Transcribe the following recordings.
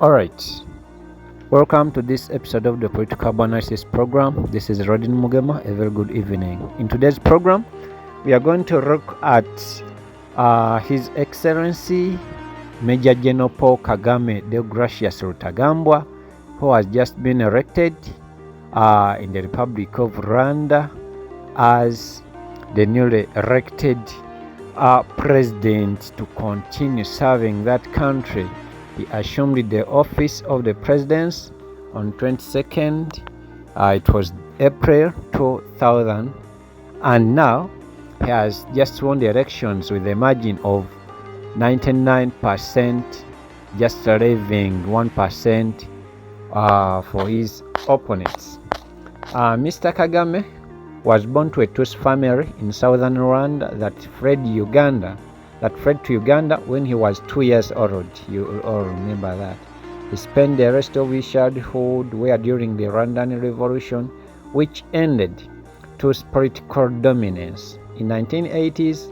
Alright, welcome to this episode of the Political Analysis program. This is Rodin Mugema. A very good evening. In today's program, we are going to look at His Excellency Major General Paul Kagame Deogracius Rutagambwa, who has just been elected in the Republic of Rwanda as the newly elected president to continue serving that country. He assumed the office of the presidency on 22nd. It was April 2000, and now he has just won the elections with a margin of 99%, just leaving 1% for his opponents. Mr. Kagame was born to a Tutsi family in southern Rwanda that fled to Uganda when he was 2 years old. You all remember that. He spent the rest of his childhood during the Rwandan Revolution, which ended Tutsi political dominance. In 1980s,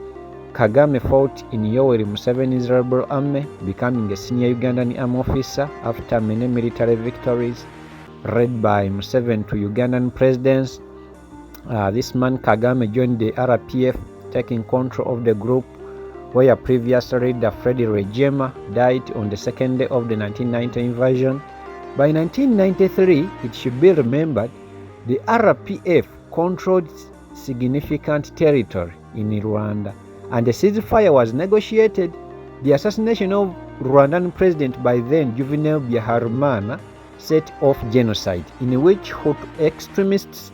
Kagame fought in Yoweri Museveni's rebel army, becoming a senior Ugandan army officer after many military victories led by Museveni to Ugandan presidents. This man Kagame joined the RPF, taking control of the group where previous leader Freddy Regema died on the second day of the 1990 invasion. By 1993, it should be remembered, the RPF controlled significant territory in Rwanda, and the ceasefire was negotiated. The assassination of Rwandan president by then Juvenal Biaharimana set off genocide, in which Hutu extremists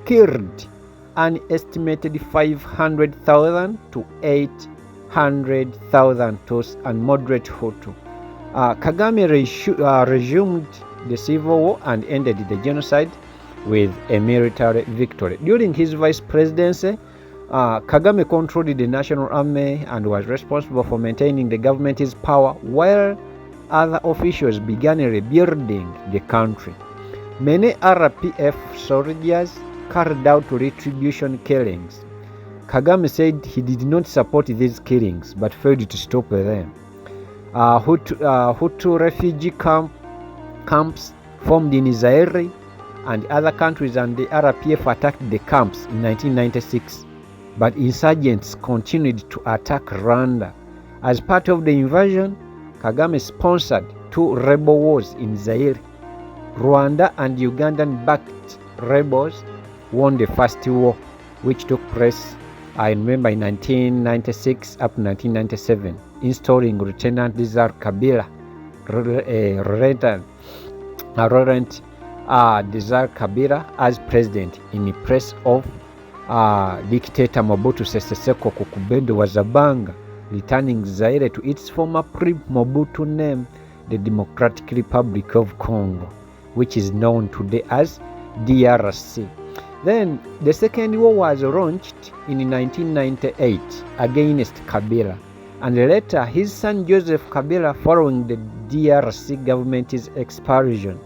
killed an estimated 500,000 to 800,000 Tutsi and moderate Hutu. Kagame resumed the civil war and ended the genocide with a military victory. During his vice presidency, Kagame controlled the national army and was responsible for maintaining the government's power, while other officials began rebuilding the country. Many RPF soldiers carried out retribution killings. Kagame said he did not support these killings but failed to stop them. Hutu refugee camps formed in Zaire and other countries, and the RPF attacked the camps in 1996. But insurgents continued to attack Rwanda. As part of the invasion, Kagame sponsored 2 rebel wars in Zaire. Rwanda and Ugandan-backed rebels won the first war, which took place, I remember, in 1996 up to 1997, installing Lieutenant Desire Kabila, Desire Kabila as president in the place of dictator Mobutu Sese Seko Kukubedo Wazabanga, returning Zaire to its former pre-Mobutu name, the Democratic Republic of Congo, which is known today as DRC. Then the Second War was launched in 1998 against Kabila, and later his son Joseph Kabila, following the DRC government's expulsion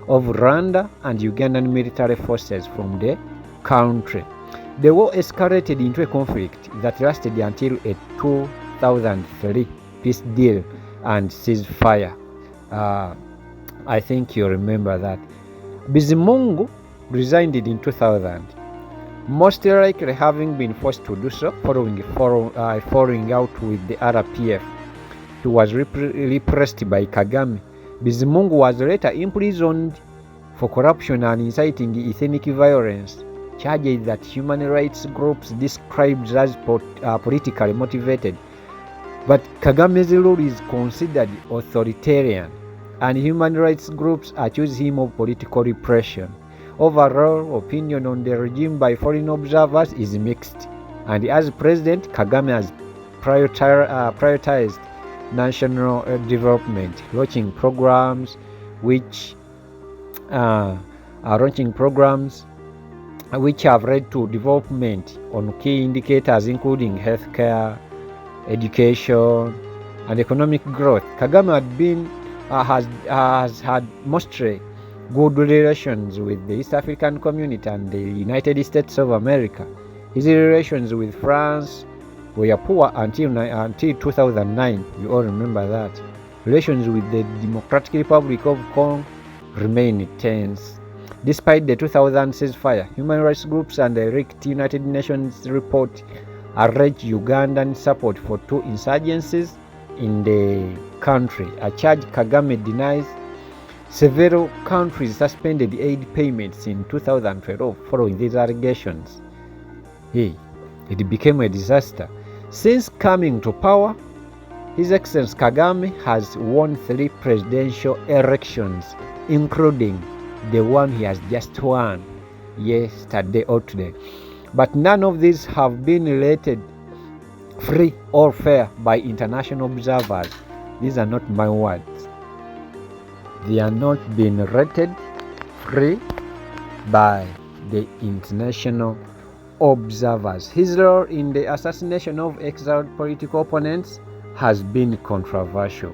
of Rwanda and Ugandan military forces from the country. The war escalated into a conflict that lasted until a 2003 peace deal and ceasefire. I think you remember that. Bizimungu resigned in 2000, most likely having been forced to do so following falling out with the RPF. He was repressed by Kagame. Bizimungu was later imprisoned for corruption and inciting ethnic violence, charges that human rights groups described as politically motivated. But Kagame's rule is considered authoritarian, and human rights groups accuse him of political repression. Overall opinion on the regime by foreign observers is mixed, and as president, Kagame has prioritized national development, launching programs which have led to development on key indicators including healthcare, education, and economic growth. Kagame has had mostly good relations with the East African community and the United States of America. His relations with France were poor until 2009. You all remember that. Relations with the Democratic Republic of Congo remain tense. Despite the 2000 ceasefire, human rights groups and the leaked United Nations report alleged Ugandan support for two insurgencies in the country, a charge Kagame denies. Several countries suspended aid payments in 2012 following these allegations. It became a disaster. Since coming to power, His Excellency Kagame has won 3 presidential elections, including the one he has just won yesterday or today. But none of these have been related free or fair by international observers. These are not my words. They are not being rated free by the international observers. His role in the assassination of exiled political opponents has been controversial.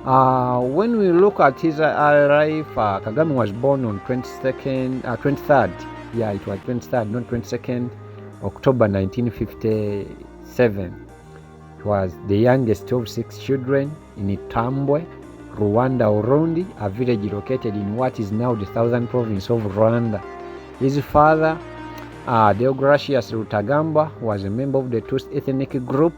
When we look at his life, Kagame was born on 23rd, it was 23rd, not 22nd, October 1957. He was the youngest of 6 children in Itambwe, Rwanda, Urundi, a village located in what is now the southern province of Rwanda. His father, Deogracius Rutagamba, was a member of the Tutsi ethnic group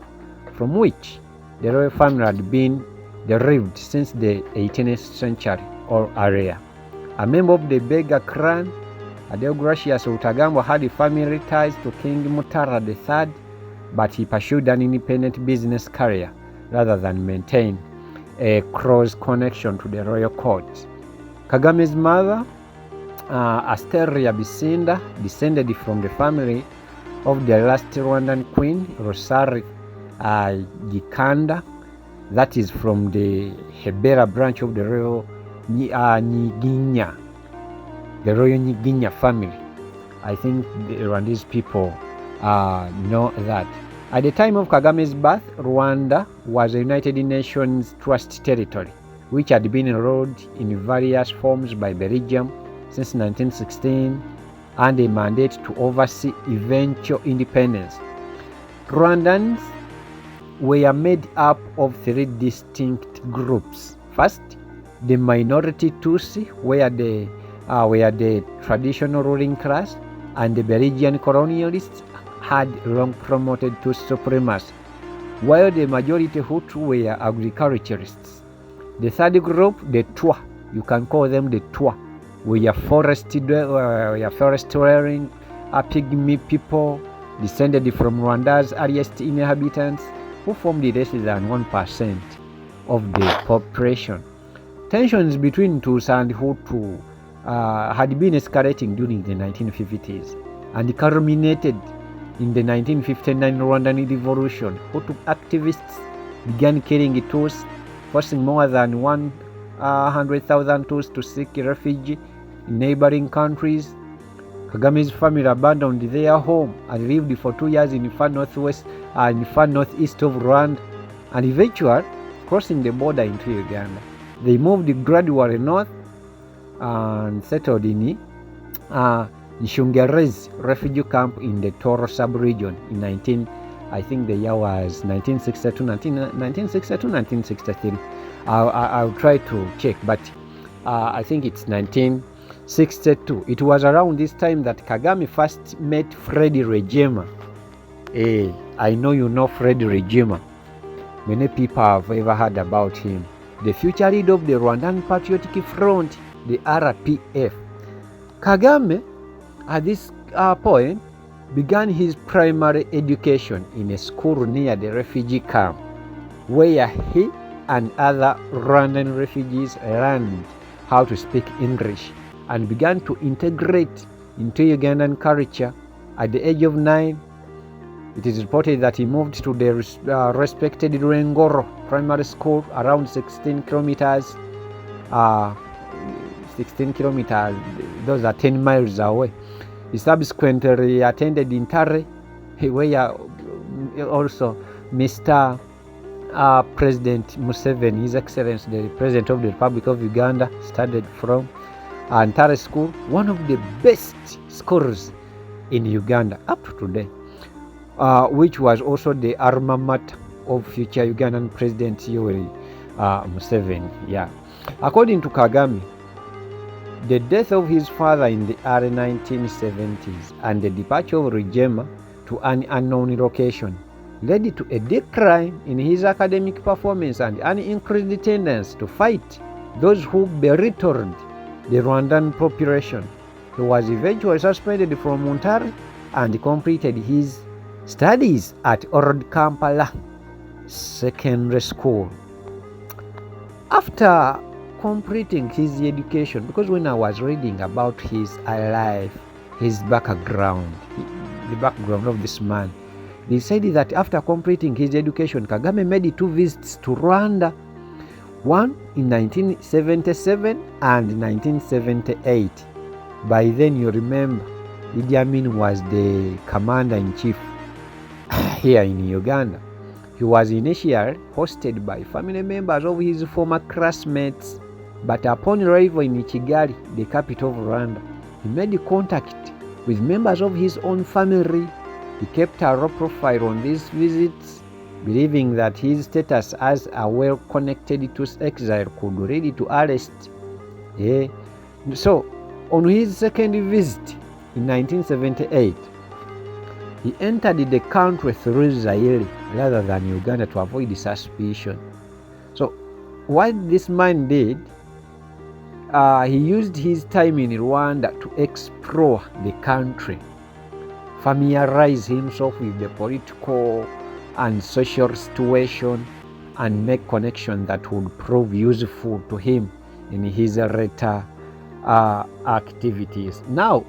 from which the royal family had been derived since the 18th century or earlier. A member of the Bega clan, Deogracius Rutagamba had family ties to King Mutara III, but he pursued an independent business career rather than maintain a close connection to the royal court. Kagame's mother, Asteria Bisinda, descended from the family of the last Rwandan queen, Rosari Gikanda, that is from the Hebera branch of the royal Nyiginya, the royal Nyiginya family. I think the Rwandese people know that. At the time of Kagame's birth, Rwanda was a United Nations Trust territory, which had been ruled in various forms by Belgium since 1916, and a mandate to oversee eventual independence. Rwandans were made up of 3 distinct groups. First, the minority Tutsi were the traditional ruling class, and the Belgian colonialists had long promoted Tutsi supremacy, while the majority Hutu were agriculturists. The third group, the Twa, you can call them the Twa, were forest-dwelling pygmy people descended from Rwanda's earliest inhabitants, who formed less than 1% of the population. Tensions between Tutsi and Hutu had been escalating during the 1950s and culminated in the 1959 Rwandan Revolution. Hutu activists began killing Tutsi, forcing more than 100,000 Tutsi to seek refuge in neighboring countries. Kagame's family abandoned their home and lived for 2 years in far northwest and far northeast of Rwanda, and eventually crossing the border into Uganda. They moved gradually north and settled in Nshungerezi refugee camp in the Toro sub-region in I think the year was 1963. I'll try to check, but I think it's 1962. It was around this time that Kagame first met Freddy Regema. I know you know Freddy Regema. Many people have ever heard about him. The future leader of the Rwandan Patriotic Front, the RPF. Kagame, at this point, began his primary education in a school near the refugee camp, where he and other Rwandan refugees learned how to speak English and began to integrate into Ugandan culture. At the age of 9, it is reported that he moved to the respected Rwengoro Primary School, around 16 kilometers. 16 kilometers, those are 10 miles away. He subsequently attended Intare, where also Mr. President Museveni, His Excellency, the President of the Republic of Uganda, studied from Intare School, one of the best schools in Uganda up to today, which was also the alma mater of future Ugandan President Yoweri Museveni. Yeah. According to Kagame, the death of his father in the early 1970s and the departure of Rwigema to an unknown location led to a decline in his academic performance and an increased tendency to fight those who belittled the Rwandan population. He was eventually suspended from Muntari and completed his studies at Old Kampala Secondary School. After completing his education, because when I was reading about his life, his background, the background of this man, they said that after completing his education, Kagame made 2 visits to Rwanda, one in 1977 and 1978. By then, you remember, Idi Amin was the commander-in-chief here in Uganda. He was initially hosted by family members of his former classmates, but upon arrival in Kigali, the capital of Rwanda, he made contact with members of his own family. He kept a low profile on these visits, believing that his status as a well-connected to exile could lead to arrest. Yeah. So, on his second visit in 1978, he entered the country through Zaire rather than Uganda to avoid suspicion. So, what this man did, he used his time in Rwanda to explore the country, familiarize himself with the political and social situation, and make connections that would prove useful to him in his later activities. Now,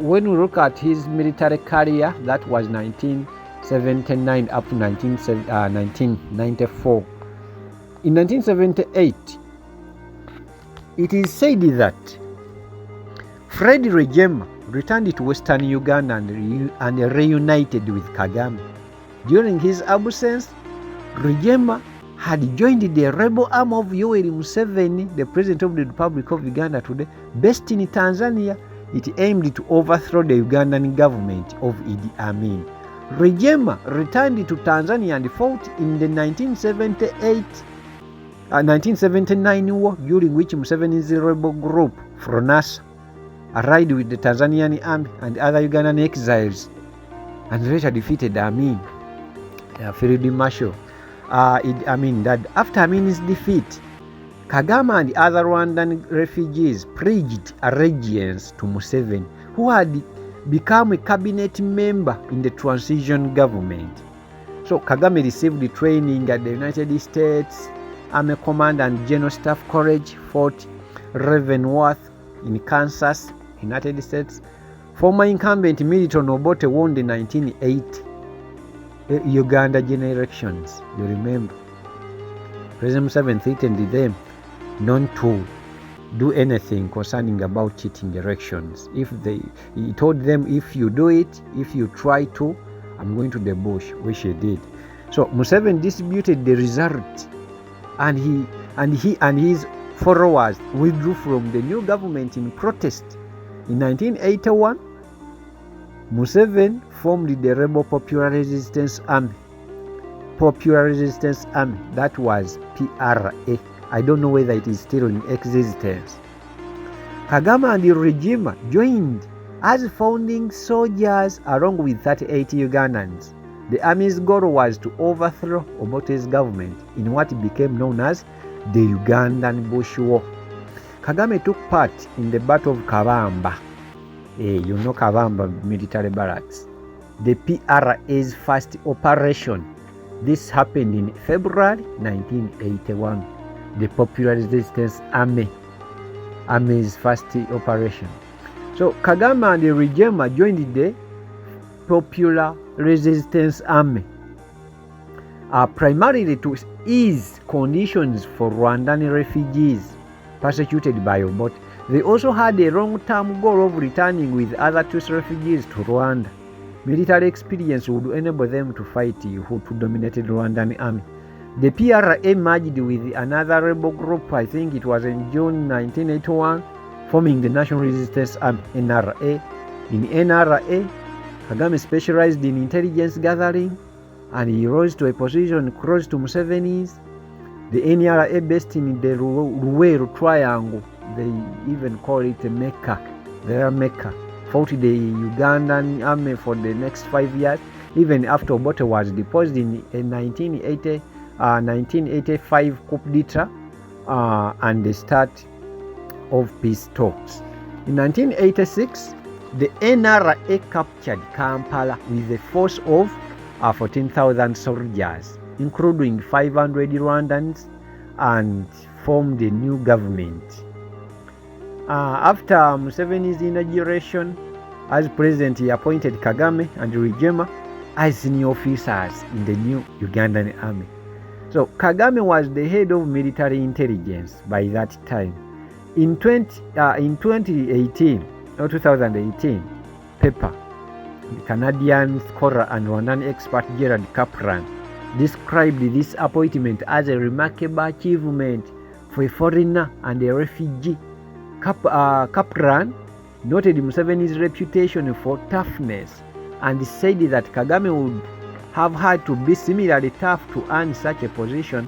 when we look at his military career, that was 1979 up to 1994. In 1978, it is said that Fred Rwigema returned to Western Uganda and reunited with Kagame. During his absence, Rwigema had joined the rebel arm of Yoweri Museveni, the President of the Republic of Uganda today, based in Tanzania. It aimed to overthrow the Ugandan government of Idi Amin. Rwigema returned to Tanzania and fought in the 1979 war, during which Museveni's rebel group, Fronasa, allied with the Tanzanian army and other Ugandan exiles, and later defeated Amin, Field Marshal Idi Amin. That after Amin's defeat, Kagame and other Rwandan refugees pledged allegiance to Museveni, who had become a cabinet member in the transition government. So Kagame received training at the United States Army Command and General Staff College, Fort Leavenworth in Kansas, United States. Former incumbent Milton Obote won the 1980 Uganda general elections. You remember, President Museveni threatened them not to do anything concerning about cheating elections. He told them, if you do it, if you try to, I'm going to the bush, which he did. So Museveni disputed the result, and he and his followers withdrew from the new government in protest. In 1981, Museveni formed the Rebel Popular Resistance Army. That was PRA. I don't know whether it is still in existence. Kagame and Rwigema joined as founding soldiers along with 38 Ugandans. The army's goal was to overthrow Obote's government in what became known as the Ugandan Bush War. Kagame took part in the Battle of Kabamba. You know Kabamba military barracks. The PRA's first operation. This happened in February 1981. The Popular Resistance Army's first operation. So Kagame and Rwigema joined the Popular Resistance Army primarily to ease conditions for Rwandan refugees persecuted by Obote. They also had a long-term goal of returning with other Tutsi refugees to Rwanda. Military experience would enable them to fight Hutu dominated Rwandan army. The PRA merged with another rebel group, I think it was in June 1981, forming the National Resistance Army, NRA. In NRA, Kagame specialized in intelligence gathering, and he rose to a position close to Museveni's. The NRA based in the Ruweru Triangle, they even call it a Mecca, their Mecca, fought the Ugandan army for the next 5 years, even after Obote was deposed in 1985 coup d'etat and the start of peace talks. In 1986, the NRA captured Kampala with a force of 14,000 soldiers, including 500 Rwandans, and formed a new government. After Museveni's inauguration as president, he appointed Kagame and Rwigema as senior officers in the new Ugandan army. So Kagame was the head of military intelligence by that time. In 2018 or 2018 paper, the Canadian scholar and Rwandan expert Gerard Kaplan described this appointment as a remarkable achievement for a foreigner and a refugee. Kaplan noted Museveni's reputation for toughness and said that Kagame would have had to be similarly tough to earn such a position.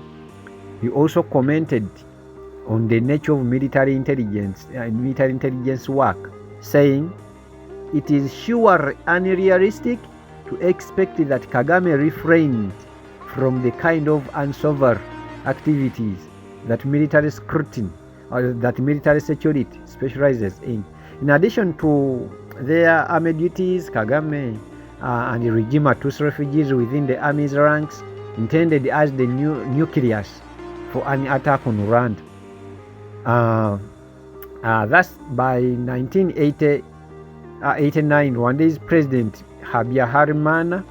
He also commented on the nature of military intelligence work, saying, "It is surely unrealistic to expect that Kagame refrained from the kind of unsavory activities that military scrutiny or that military security specializes in." In addition to their army duties, Kagame and Rwigema, two refugees within the army's ranks, intended as the nucleus for an attack on Rwanda. Thus, by 1989, Rwanda's President Habyarimana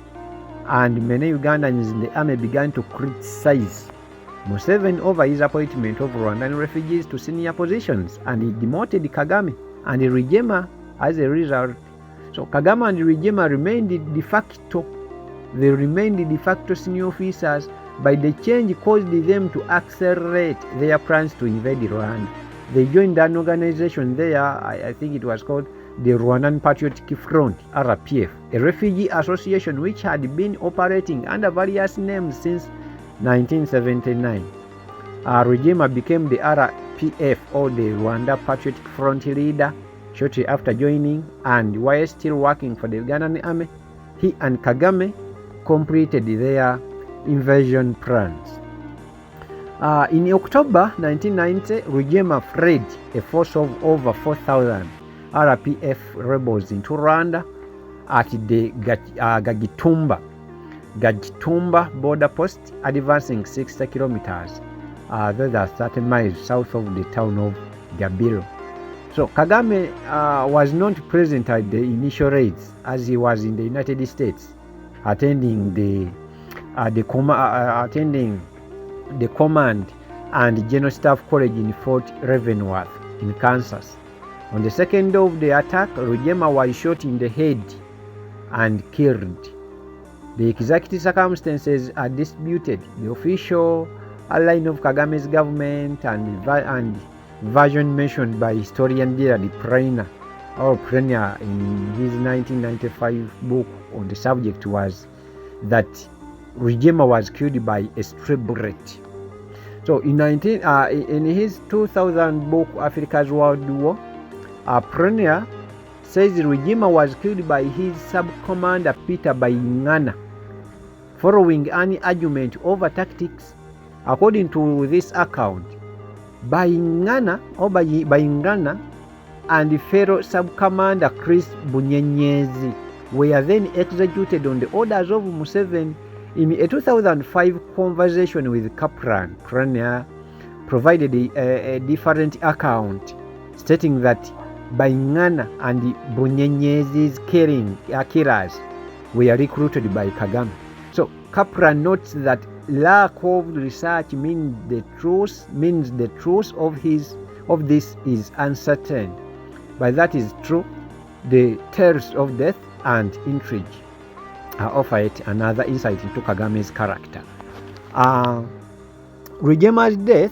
and many Ugandans in the army began to criticize Museveni over his appointment of Rwandan refugees to senior positions, and he demoted Kagame and Rwigema as a result. So Kagame and Rwigema remained de facto senior officers, but the change caused them to accelerate their plans to invade Rwanda. They joined an organization there, I think it was called the Rwandan Patriotic Front, RPF, a refugee association which had been operating under various names since 1979. Rwigema became the RPF, or the Rwanda Patriotic Front leader, shortly after joining, and while still working for the Ugandan army, he and Kagame completed their invasion plans. In October 1990, Rwigema fled a force of over 4,000 RPF rebels into Rwanda at the Gagitumba border post, advancing 60 kilometers, those are 30 miles south of the town of Gabiro. So Kagame was not present at the initial raids, as he was in the United States, attending the Command and General Staff College in Fort Leavenworth in Kansas. On the second day of the attack, Rwigema was shot in the head and killed. The exact circumstances are disputed. The official line of Kagame's government and version mentioned by historian Gerard Prenier in his 1995 book on the subject was that Rwigema was killed by a stray bullet. So in his 2000 book Africa's World War, Prenier says Rwigema was killed by his sub-commander Peter Bayingana following an argument over tactics. According to this account, Bayingana and fellow sub-commander Chris Bunyenyezi were then executed on the orders of Museveni. In a 2005 conversation with Kaplan, Prenier provided a different account, stating that Bayingana and Bunyenyezi's killers were recruited by Kagame. So Kaplan notes that lack of research means the truth of this is uncertain. But that is true. The tales of death and intrigue offer yet another insight into Kagame's character. Rwigema's death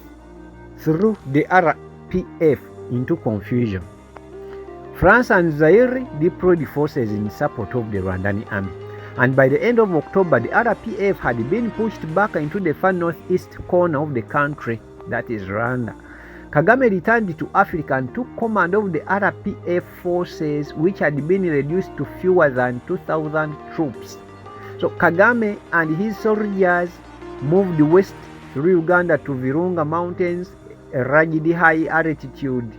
threw the RPF into confusion. France and Zaire deployed forces in support of the Rwandan army. And by the end of October, the RPF had been pushed back into the far northeast corner of the country, that is Rwanda. Kagame returned to Africa and took command of the RPF forces, which had been reduced to fewer than 2,000 troops. So Kagame and his soldiers moved west through Uganda to Virunga Mountains, a rugged high altitude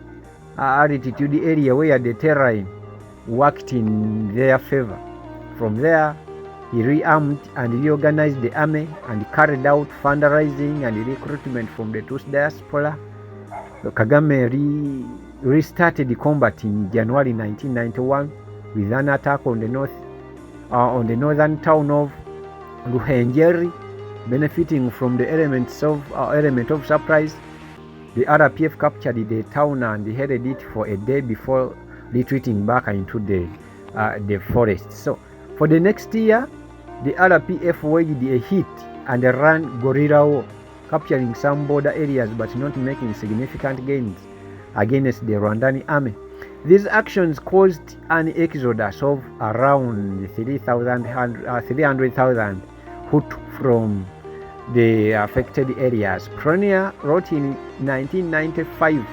area where the terrain worked in their favor. From there, he rearmed and reorganized the army and carried out fundraising and recruitment from the Tutsi diaspora. So Kagame restarted the combat in January 1991 with an attack on the northern town of Ruhengeri. Benefiting from the element of surprise, the RPF captured the town and held it for a day before retreating back into the forest. So for the next year, the RPF waged a hit and ran guerrilla war, capturing some border areas but not making significant gains against the Rwandan army. These actions caused an exodus of around 300,000 Hutu from the affected areas. Prunier wrote in 1995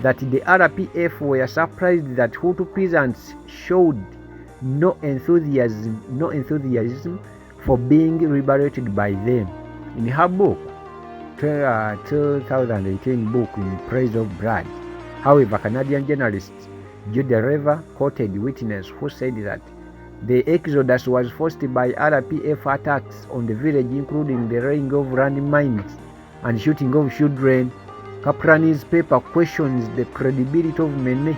that the RPF were surprised that Hutu peasants showed no enthusiasm for being liberated by them. In her book, 2018 book, In Praise of Blood, however, Canadian journalist Jude Rever quoted witness who said that the exodus was forced by RPF attacks on the village, including the laying of landmines and shooting of children. Kaprani's paper questions the credibility of many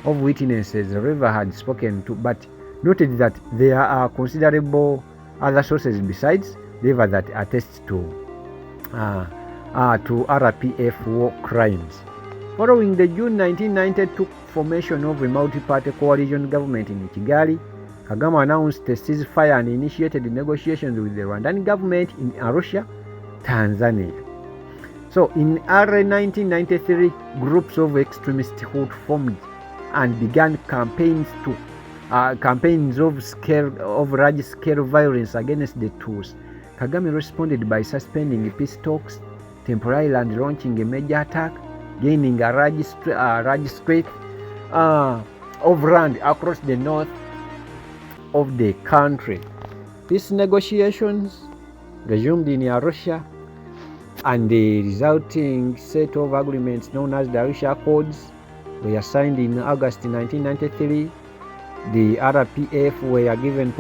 of witnesses Rever had spoken to, but noted that there are considerable other sources besides Rever that attest to RPF war crimes. Following the June 1992 formation of a multi-party coalition government in Kigali, Kagame announced a ceasefire and initiated negotiations with the Rwandan government in Arusha, Tanzania. So in early 1993, groups of extremist Hutu formed and began campaigns of large-scale violence against the Tutsis. Kagame responded by suspending peace talks temporarily and launching a major attack, gaining a large stretch of land across the north of the country. Peace negotiations resumed in Arusha, and the resulting set of agreements known as the Arusha Accords were signed in August 1993. The RPF were given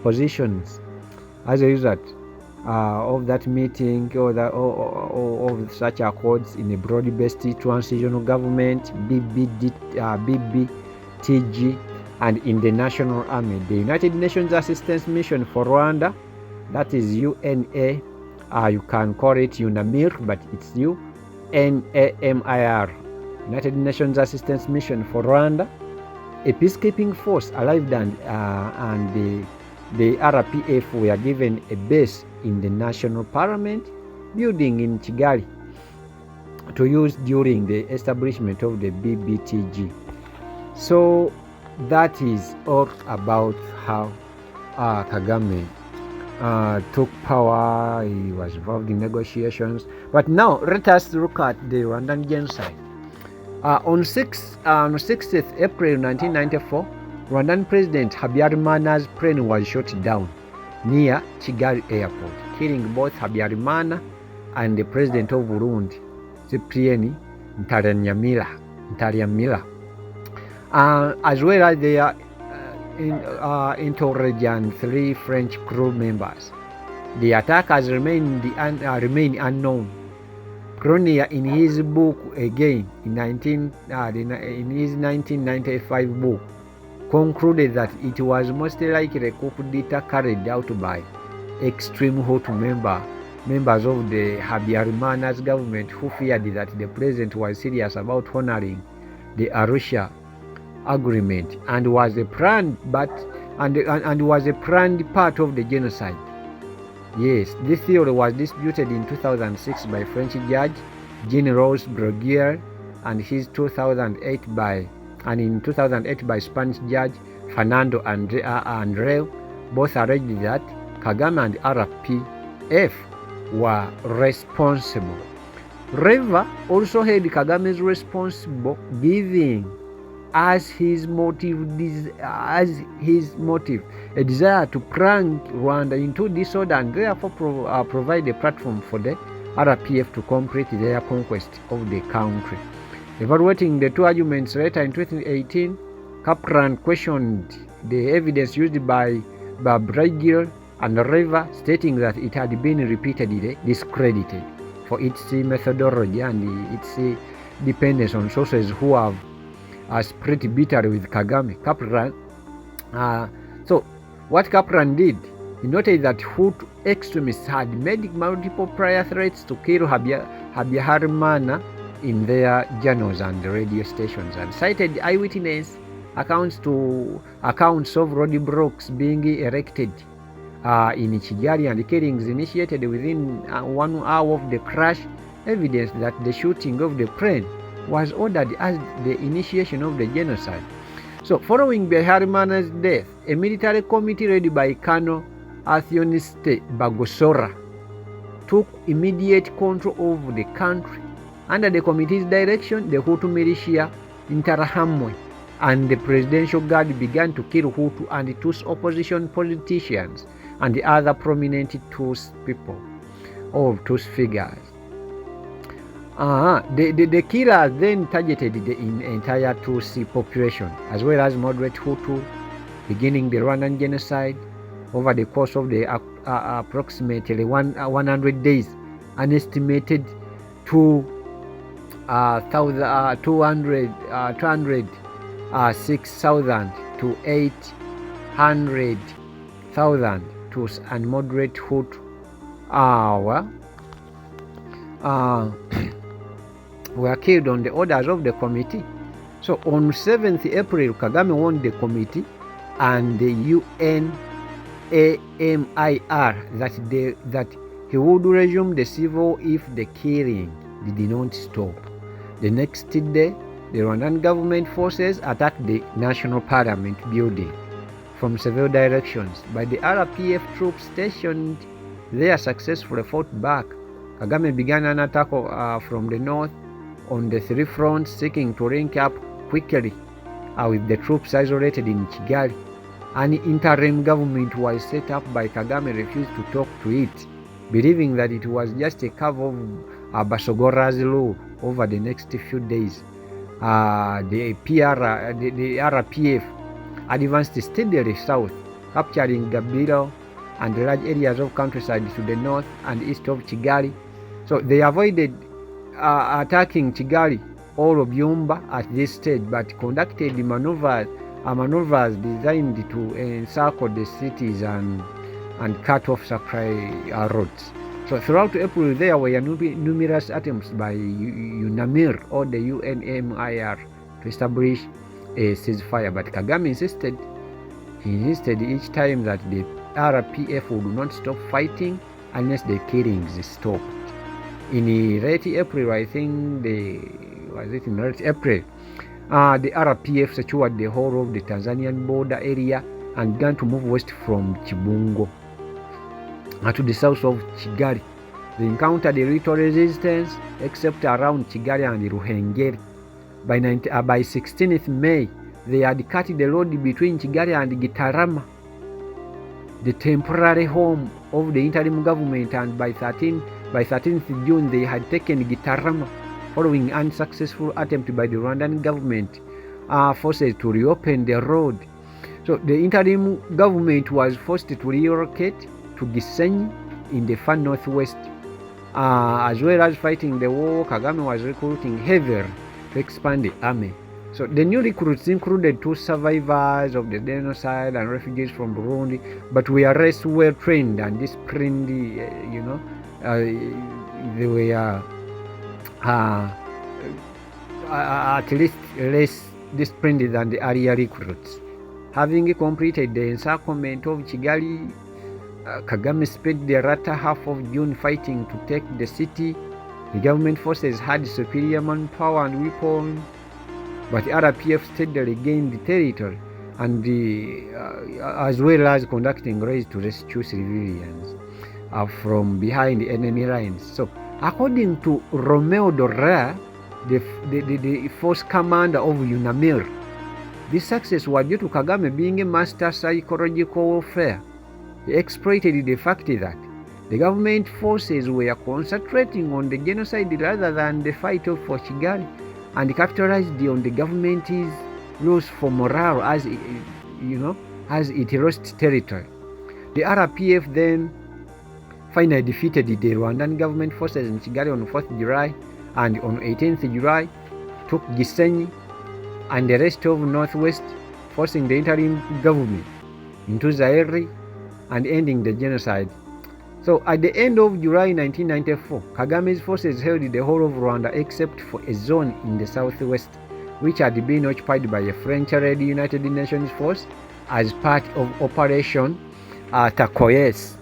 positions as a result of that meeting of such accords in a broad-based transitional government, BBTG, and in the National Army. The United Nations Assistance Mission for Rwanda, that is UNA, you can call it UNAMIR, but it's UNAMIR, United Nations Assistance Mission for Rwanda, a peacekeeping force arrived, and the RPF were given a base in the National Parliament building in Kigali to use during the establishment of the BBTG. So that is all about how Kagame took power. He was involved in negotiations. But now let us look at the Rwandan genocide. On 6th April 1994, Rwandan President Habyarimana's plane was shot down near Kigali Airport, killing both Habyarimana and the President of Burundi, Cyprien Ntaryamira, as well as their intelligent 3 French crew members. The attackers remain unknown. Prunier, in his book again in his 1995 book, concluded that it was most likely a coup d'etat carried out by extreme Hutu members of the Habyarimana's government, who feared that the president was serious about honoring the Arusha Agreement and was a planned part of the genocide. Yes, this theory was disputed in 2006 by French judge Jean-Rose Bruguière and in 2008 by Spanish judge Fernando Andreu, both alleged that Kagame and RPF were responsible. Reva also held Kagame is responsible, giving as his motive a desire to plunge Rwanda into disorder and therefore provide a platform for the RPF to complete their conquest of the country. Evaluating the two arguments later in 2018, Kaplan questioned the evidence used by Brigil and Reva, stating that it had been repeatedly discredited for its methodology and its dependence on sources who have split bitterly with Kagame. Kaplan, so what Kaplan did, he noted that Hutu extremists had made multiple prior threats to kill Habyarimana in their journals and radio stations, and cited eyewitness accounts of roadblocks being erected in Kigali and killings initiated within 1 hour of the crash, evidence that the shooting of the plane was ordered as the initiation of the genocide. So following Habyarimana's death, a military committee led by Colonel Athioniste Bagosora took immediate control of the country. Under the committee's direction, the Hutu militia Interahamwe and the Presidential Guard began to kill Hutu and Tutsi opposition politicians and the other prominent Tutsi people or Tutsi figures. The killers then targeted the entire Tutsi population as well as moderate Hutu, beginning the Rwandan genocide over the course of the approximately 100 days, an estimated 206,000 to 800,000 Tutsi and moderate Hutu were killed on the orders of the committee. So on 7th April, Kagame warned the committee and the UNAMIR that he would resume the civil if the killing did not stop. The next day, the Rwandan government forces attacked the National Parliament building from several directions, but the RPF troops stationed there successfully fought back. Kagame began an attack from the north on the three fronts, seeking to link up quickly with the troops isolated in Kigali. An interim government was set up, by Kagame refused to talk to it, believing that it was just a cover of Basogora's rule. Over the next few days, the RPF advanced steadily south, capturing Gabiro and large areas of countryside to the north and east of Kigali. So they avoided attacking Kigali or Byumba at this stage, but conducted maneuvers designed to encircle the cities and cut off supply roads. So throughout April, there were numerous attempts by UNAMIR or the UNAMIR to establish a ceasefire, but Kagame insisted each time that the RPF would not stop fighting unless the killings stopped. In late April, I think the RPF secured the whole of the Tanzanian border area and began to move west from Kibungo to the south of Kigali. They encountered a little resistance except around Kigali and Ruhengeri. By 16th May, they had cut the road between Kigali and Gitarama, the temporary home of the interim government, and by 13th June, they had taken Gitarama, following unsuccessful attempt by the Rwandan government forces to reopen the road. So the interim government was forced to relocate to Gisenyi in the far northwest. As well as fighting the war, Kagame was recruiting heavily to expand the army. So the new recruits included two survivors of the genocide and refugees from Burundi, but were less well trained and disciplined. They were at least less disciplined than the earlier recruits. Having completed the encirclement of Kigali, Kagame spent the latter half of June fighting to take the city. The government forces had superior manpower and weapons, but RPF steadily gained the territory. and as well as conducting raids to rescue civilians from behind enemy lines. So, according to Romeo Dorra, the force commander of UNAMIR, this success was due to Kagame being a master psychological warfare. He exploited the fact that the government forces were concentrating on the genocide rather than the fight for Kigali, and capitalized on the government's loss for morale as it lost territory. The RPF then finally defeated the Rwandan government forces in Kigali on 4th July, and on 18th July took Gisenyi and the rest of Northwest, forcing the interim government into Zaire and ending the genocide. So at the end of July 1994, Kagame's forces held the whole of Rwanda except for a zone in the southwest, which had been occupied by a French-led United Nations force as part of Operation Turquoise.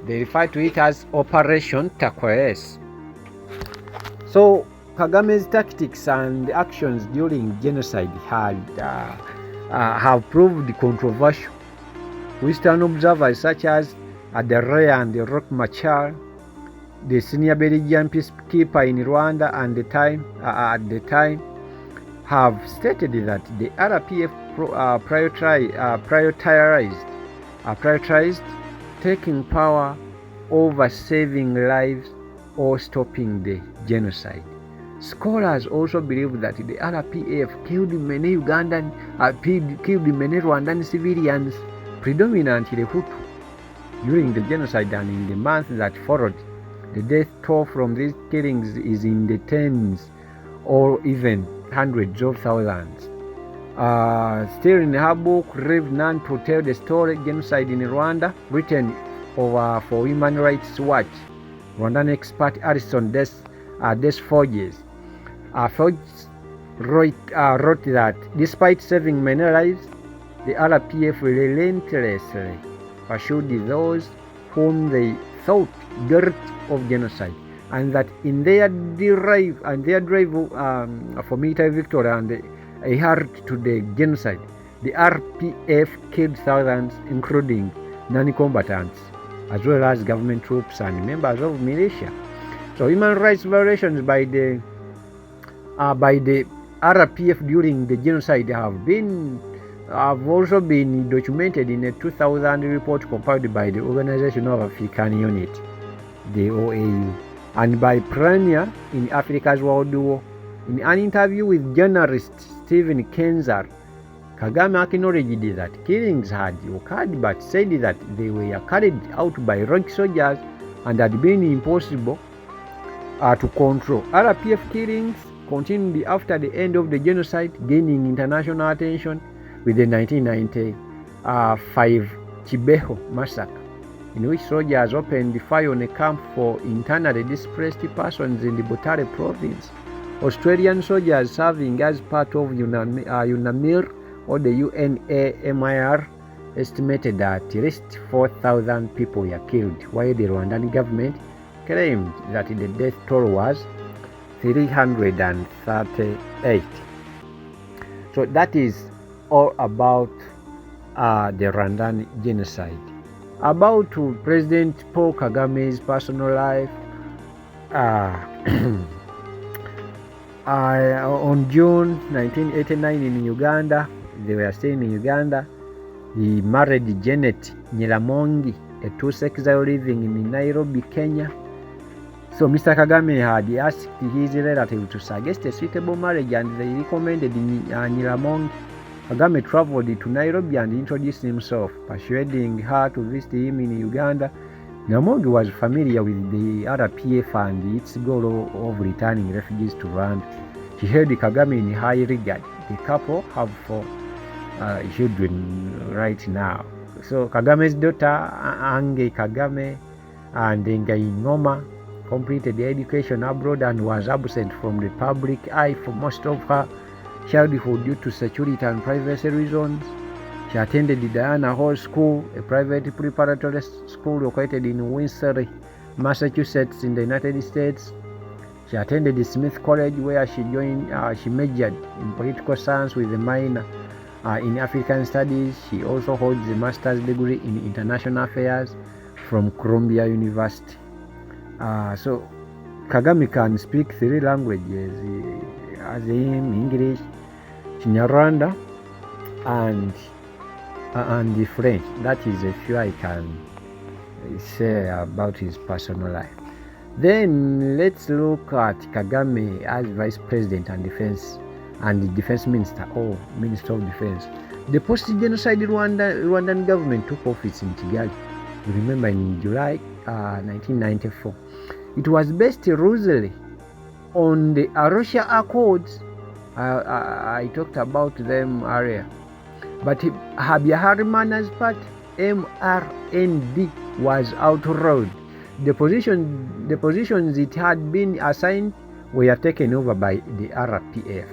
They refer to it as Operation Turquoise. So Kagame's tactics and actions during genocide have proved controversial. Western observers such as Adere and Roch Machar, the senior Belgian peacekeeper in Rwanda at the time, have stated that the RPF prioritized taking power over saving lives or stopping the genocide. Scholars also believe that the RPF killed many Rwandan civilians, predominantly Hutu, during the genocide, and in the months that followed, the death toll from these killings is in the tens or even hundreds of thousands. Still in her book, Leave None to Tell the Story, Genocide in Rwanda, written for Human Rights Watch, Rwandan expert Alison Desforges wrote that despite saving many lives, the RPF relentlessly pursued those whom they thought guilty of genocide, and that in their drive for military victory and a heart to the genocide, the RPF killed thousands, including non-combatants, as well as government troops and members of militia. So human rights violations by the RPF during the genocide have also been documented in a 2000 report compiled by the Organization of African Unity, the OAU, and by Premier in Africa's World War. In an interview with journalist Stephen Kenzar, Kagame acknowledged that killings had occurred, but said that they were carried out by rogue soldiers and had been impossible to control. RPF killings continued after the end of the genocide, gaining international attention with the 1995 Kibeho massacre, in which soldiers opened fire on a camp for internally displaced persons in the Butare province. Australian soldiers serving as part of UNAMIR or the UNAMIR estimated that at least 4,000 people were killed, while the Rwandan government claimed that the death toll was 338. So that is all about the Rwandan genocide. About President Paul Kagame's personal life, on June 1989 in Uganda, they were staying in Uganda, he married Janet Nyiramongi, a two-sexual living in Nairobi, Kenya. So Mr. Kagame had asked his relative to suggest a suitable marriage, and they recommended Nyiramongi. Kagame traveled to Nairobi and introduced himself, persuading her to visit him in Uganda. Nyiramongi was familiar with the RPF and its goal of returning refugees to Rwanda. She held Kagame in high regard. The couple have 4 children right now. So Kagame's daughter, Ange Kagame and Ngai Ngoma, completed the education abroad and was absent from the public eye for most of her childhood due to security and privacy reasons. She attended the Diana Hall School, a private preparatory school located in Windsor, Massachusetts in the United States. She attended the Smith College, where she majored in political science with a minor in African Studies. She also holds a master's degree in international affairs from Columbia University. So Kagame can speak 3 languages, as in English, Kinyarwanda, and the French. That is a few I can say about his personal life. Then let's look at Kagame as Vice President and the Defense Minister, or Minister of Defense. The post-genocide Rwandan government took office in Kigali, you remember, in July 1994. It was based loosely on the Arusha Accords. I talked about them earlier. But Habyarimana's party, MRND, was outlawed. The positions it had been assigned were taken over by the RPF.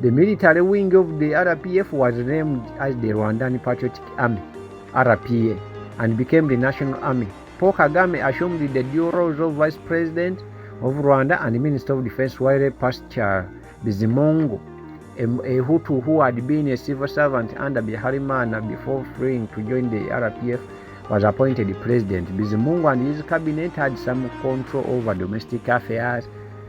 The military wing of the RPF was named as the Rwandan Patriotic Army, RPA, and became the national army. Paul Kagame assumed the dual roles of Vice President of Rwanda and Minister of Defense, while Pastor Bizimungu, a Hutu who had been a civil servant under Habyarimana before freeing to join the RPF, was appointed president. Bizimungu and his cabinet had some control over domestic affairs,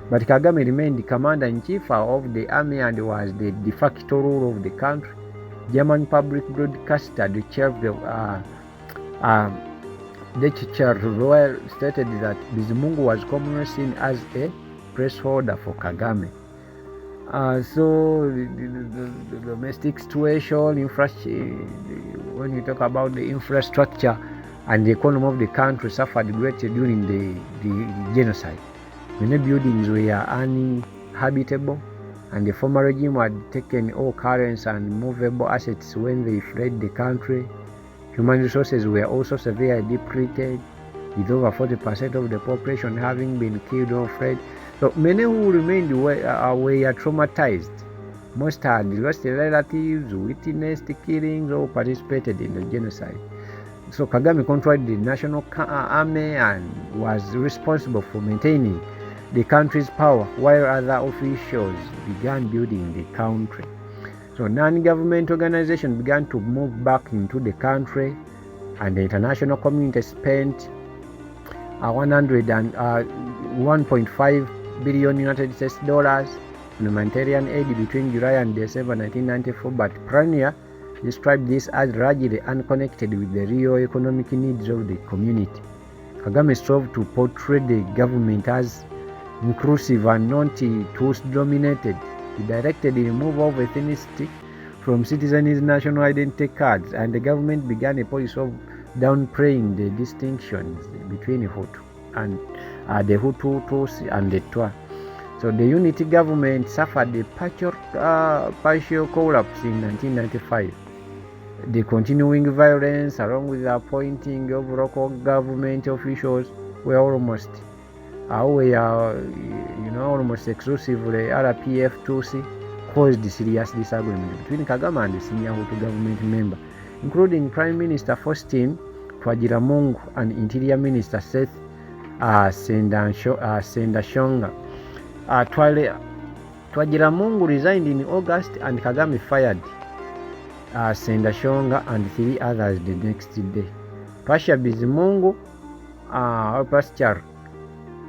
but Kagame remained the commander-in-chief of the army and was the de facto ruler of the country. German public broadcaster Deutsche Royal stated that Bizimungu was commonly seen as a placeholder for Kagame. So the domestic situation, when you talk about the infrastructure and the economy of the country, suffered greatly during the genocide. Many buildings were uninhabitable, and the former regime had taken all current and movable assets when they fled the country. Human resources were also severely depleted, with over 40% of the population having been killed or fled. So many who remained were traumatized. Most had lost relatives, witnessed killings, or participated in the genocide. So Kagame controlled the national army and was responsible for maintaining the country's power, while other officials began building the country. So non-government organizations began to move back into the country, and the international community spent 1.5 billion United States dollars on humanitarian aid between July and December 1994, but Prania described this as largely unconnected with the real economic needs of the community. Kagame strove to portray the government as inclusive and not Tutsi-dominated. He directed the removal of ethnicity from citizens' national identity cards, and the government began a policy of downplaying the distinctions between Hutu and the Hutu, Tutsi, and the Twa. So the unity government suffered a partial collapse in 1995. The continuing violence, along with the appointing of local government officials, were almost exclusively RPF Tutsi, caused serious disagreement between Kagame and the senior Hutu government member, including Prime Minister Faustin Twagiramungu and Interior Minister Seth Sendashonga. Twagiramungu resigned in August, and Kagame fired Sendashonga and 3 others the next day. Pastor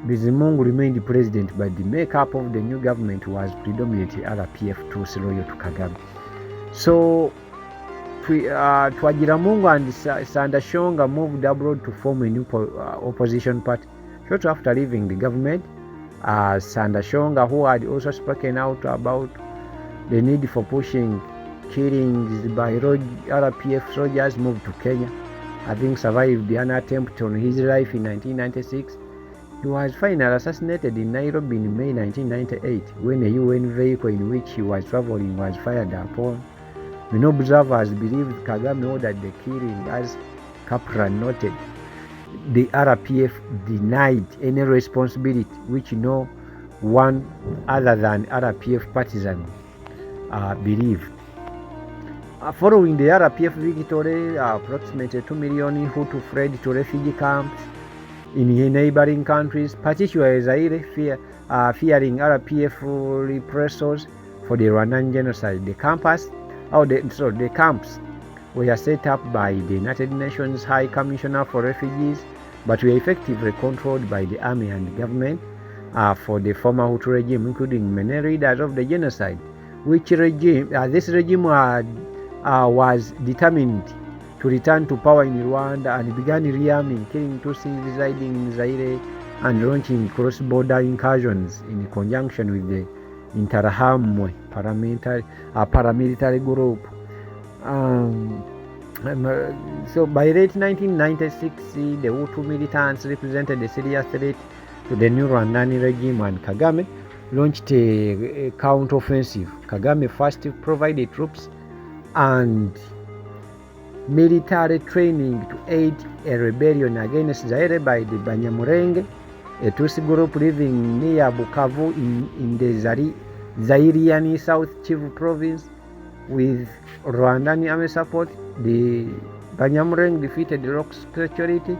Bizimungu remained president, but the makeup of the new government was predominantly RPF Tutsi loyal to Kagame. So Twagiramungu and Sendashonga moved abroad to form a new opposition party. Shortly after leaving the government, Sendashonga, who had also spoken out about the need for pushing killings by RPF soldiers, moved to Kenya. Having survived an attempt on his life in 1996, he was finally assassinated in Nairobi in May 1998 when a UN vehicle in which he was traveling was fired upon. Many observers believed Kagame ordered the killing, as Kaplan noted. The RPF denied any responsibility, which no one other than RPF partisans believed. Following the RPF victory, approximately 2 million Hutu fled to refugee camps in neighboring countries, particularly Zaire, fearing RPF reprisals for the Rwandan genocide. The camps The camps were set up by the United Nations High Commissioner for Refugees, but were effectively controlled by the army and the government for the former Hutu regime, including many leaders of the genocide. This regime was determined to return to power in Rwanda and began rearming, killing Tutsis residing in Zaire, and launching cross-border incursions in conjunction with the Interahamwe paramilitary group. So by late 1996, the Hutu militants represented a serious threat to the new Rwandan regime, and Kagame launched a counter-offensive. Kagame first provided troops and military training to aid a rebellion against Zaire by the Banyamulenge, a Tutsi group living near Bukavu in the Zairian South Kivu province. With Rwandan army support, the Banyamulenge defeated the local security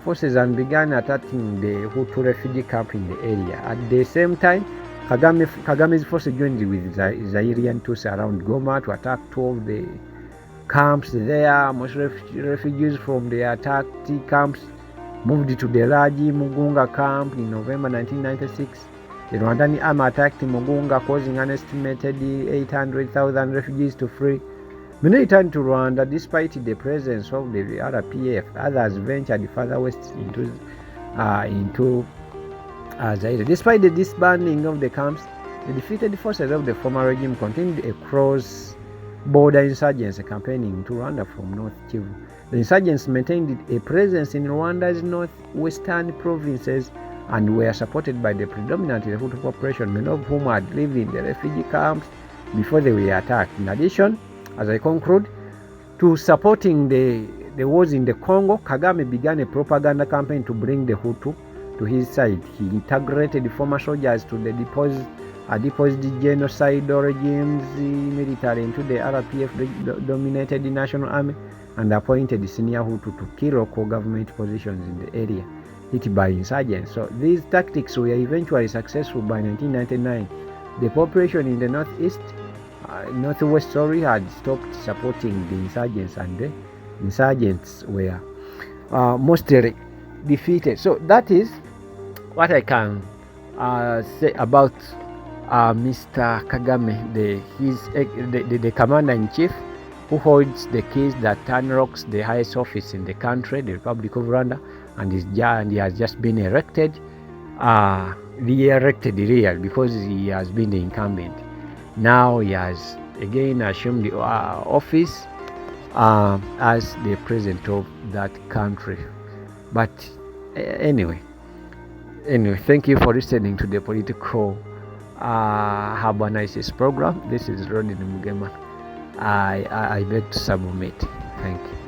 forces and began attacking the Hutu refugee camp in the area. At the same time, Kagame's forces joined with Zairian Tutsi around Goma to attack two of the camps there. Most refugees from the attacked camps moved to the Raji Mugunga camp in November 1996. The Rwandan army attacked Mugunga, causing an estimated 800,000 refugees to flee. Many returned to Rwanda despite the presence of the RPF. Others ventured further west into Zaire. Despite the disbanding of the camps, the defeated forces of the former regime continued a cross-border insurgency campaigning to Rwanda from North Kivu. The insurgents maintained a presence in Rwanda's northwestern provinces and were supported by the predominantly Hutu population, many of whom had lived in the refugee camps before they were attacked. In addition, as I conclude, to supporting the wars in the Congo, Kagame began a propaganda campaign to bring the Hutu to his side. He integrated former soldiers to the deposed genocidal regime's military into the RPF-dominated National Army and appointed senior Hutu to key local government positions in the area hit by insurgents. So these tactics were eventually successful. By 1999, the population in the northwest had stopped supporting the insurgents, and the insurgents were mostly defeated. So that is what I can say about Mr. Kagame, the commander-in-chief who holds the keys that unlocks the highest office in the country, the Republic of Rwanda, and he has just been re-elected because he has been the incumbent. Now he has again assumed the office as the president of that country. But anyway, thank you for listening to the Political Harmonisis program. This is Ronnie Mugema. I beg to submit. Thank you.